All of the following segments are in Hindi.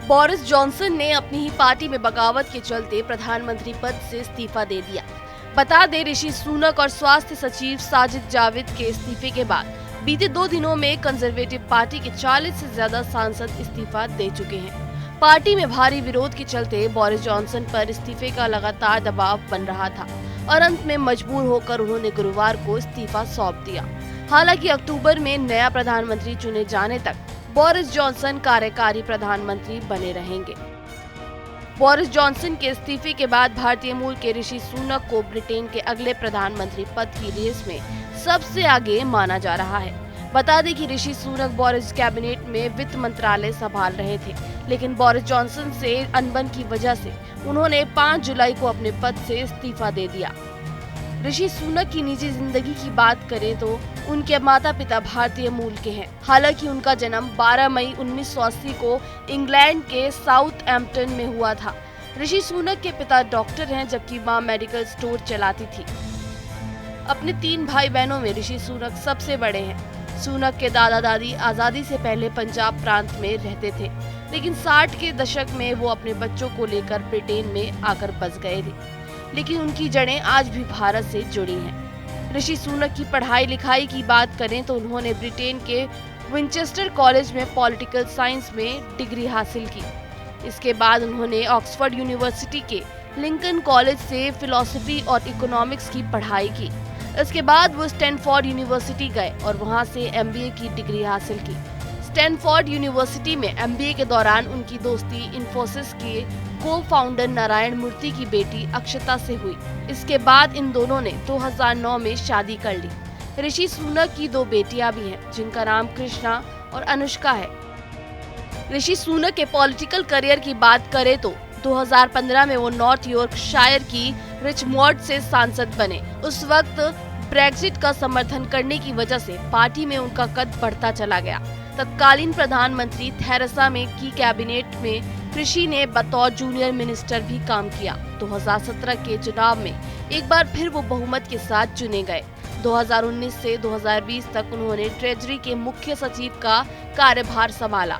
बोरिस जॉनसन ने अपनी ही पार्टी में बगावत के चलते प्रधानमंत्री पद से इस्तीफा दे दिया। बता दें, ऋषि सुनक और स्वास्थ्य सचिव साजिद जाविद के इस्तीफे के बाद बीते 2 दिनों में कंजर्वेटिव पार्टी के 40 से ज्यादा सांसद इस्तीफा दे चुके हैं। पार्टी में भारी विरोध के चलते बोरिस जॉनसन पर इस्तीफे का लगातार दबाव बन रहा था और अंत में मजबूर होकर उन्होंने गुरुवार को इस्तीफा सौंप दिया। हालांकि अक्टूबर में नया प्रधानमंत्री चुने जाने तक बोरिस जॉनसन कार्यकारी प्रधानमंत्री बने रहेंगे। बोरिस जॉनसन के इस्तीफे के बाद भारतीय मूल के ऋषि सुनक को ब्रिटेन के अगले प्रधानमंत्री पद की रेस में सबसे आगे माना जा रहा है। बता दें कि ऋषि सुनक बोरिस कैबिनेट में वित्त मंत्रालय संभाल रहे थे, लेकिन बोरिस जॉनसन से अनबन की वजह से उन्होंने 5 जुलाई को अपने पद से इस्तीफा दे दिया। ऋषि सुनक की निजी जिंदगी की बात करें तो उनके माता पिता भारतीय मूल के हैं। हालांकि उनका जन्म 12 मई 1980 को इंग्लैंड के साउथहैम्पटन में हुआ था। ऋषि सुनक के पिता डॉक्टर हैं, जबकि मां मेडिकल स्टोर चलाती थी। अपने 3 भाई बहनों में ऋषि सुनक सबसे बड़े हैं। सुनक के दादा दादी आजादी से पहले पंजाब प्रांत में रहते थे, लेकिन 60 के दशक में वो अपने बच्चों को लेकर ब्रिटेन में आकर बस गए थे, लेकिन उनकी जड़ें आज भी भारत से जुड़ी हैं। ऋषि सुनक की पढ़ाई लिखाई की बात करें तो उन्होंने ब्रिटेन के विंचेस्टर कॉलेज में पॉलिटिकल साइंस में डिग्री हासिल की। इसके बाद उन्होंने ऑक्सफोर्ड यूनिवर्सिटी के लिंकन कॉलेज से फिलॉसफी और इकोनॉमिक्स की पढ़ाई की। इसके बाद वो स्टैनफोर्ड यूनिवर्सिटी गए और वहां से एमबीए की डिग्री हासिल की। स्टैनफोर्ड यूनिवर्सिटी में एमबीए के दौरान उनकी दोस्ती इन्फोसिस के को-फाउंडर नारायण मूर्ति की बेटी अक्षता से हुई। इसके बाद इन दोनों ने 2009 में शादी कर ली। ऋषि सुनक की 2 बेटियां भी हैं, जिनका नाम कृष्णा और अनुष्का है। ऋषि सुनक के पॉलिटिकल करियर की बात करें तो 2015 में वो नॉर्थ यॉर्कशायर की रिचमोंड से सांसद बने। उस वक्त ब्रेक्जिट का समर्थन करने की वजह से पार्टी में उनका कद बढ़ता चला गया। तत्कालीन प्रधानमंत्री थेरेसा मे की कैबिनेट में कृषि ने बतौर जूनियर मिनिस्टर भी काम किया। 2017 के चुनाव में एक बार फिर वो बहुमत के साथ चुने गए। 2019 से 2020 तक उन्होंने ट्रेजरी के मुख्य सचिव का कार्यभार संभाला।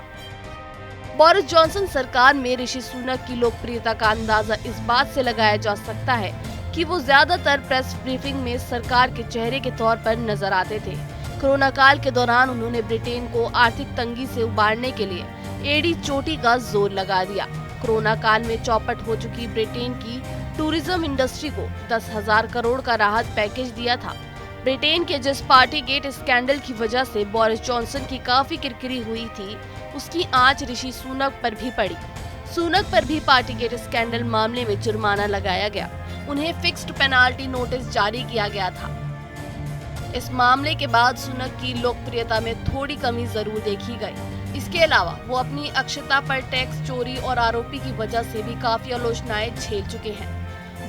बोरिस जॉनसन सरकार में ऋषि सुनक की लोकप्रियता का अंदाजा इस बात से लगाया जा सकता है कि वो ज्यादातर प्रेस ब्रीफिंग में सरकार के चेहरे के तौर पर नजर आते थे। कोरोना काल के दौरान उन्होंने ब्रिटेन को आर्थिक तंगी से उबारने के लिए एड़ी चोटी का जोर लगा दिया। कोरोना काल में चौपट हो चुकी ब्रिटेन की टूरिज्म इंडस्ट्री को 10,000 करोड़ का राहत पैकेज दिया था। ब्रिटेन के जिस पार्टी गेट स्कैंडल की वजह से बोरिस जॉनसन की काफी किरकिरी हुई थी, उसकी आंच ऋषि सुनक पर भी पड़ी। सुनक पर भी पार्टी गेट स्कैंडल मामले में जुर्माना लगाया गया। उन्हें फिक्स्ड पेनाल्टी नोटिस जारी किया गया था। इस मामले के बाद सुनक की लोकप्रियता में थोड़ी कमी जरूर देखी गई। इसके अलावा वो अपनी अक्षता पर टैक्स चोरी और आरोपी की वजह से भी काफी आलोचनाएं झेल चुके हैं।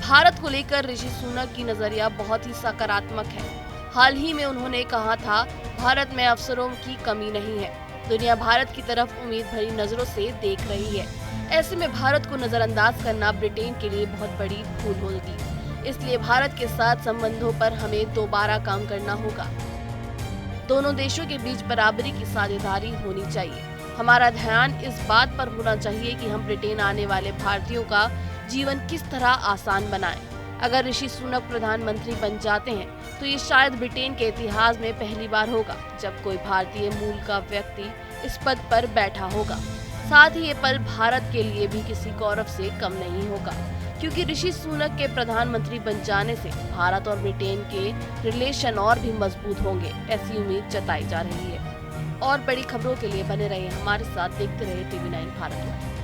भारत को लेकर ऋषि सुनक की नजरिया बहुत ही सकारात्मक है। हाल ही में उन्होंने कहा था, भारत में अवसरों की कमी नहीं है, दुनिया भारत की तरफ उम्मीद भरी नजरों से देख रही है। ऐसे में भारत को नजरअंदाज करना ब्रिटेन के लिए बहुत बड़ी भूल होगी। इसलिए भारत के साथ संबंधों पर हमें दोबारा काम करना होगा। दोनों देशों के बीच बराबरी की साझेदारी होनी चाहिए। हमारा ध्यान इस बात पर होना चाहिए कि हम ब्रिटेन आने वाले भारतीयों का जीवन किस तरह आसान बनाएं। अगर ऋषि सुनक प्रधानमंत्री बन जाते हैं तो ये शायद ब्रिटेन के इतिहास में पहली बार होगा जब कोई भारतीय मूल का व्यक्ति इस पद पर बैठा होगा। साथ ही ये पल भारत के लिए भी किसी गौरव से कम नहीं होगा, क्योंकि ऋषि सुनक के प्रधानमंत्री बन जाने से भारत और ब्रिटेन के रिलेशन और भी मजबूत होंगे, ऐसी उम्मीद जताई जा रही है। और बड़ी खबरों के लिए बने रहे हमारे साथ, देखते रहे TV9 भारत।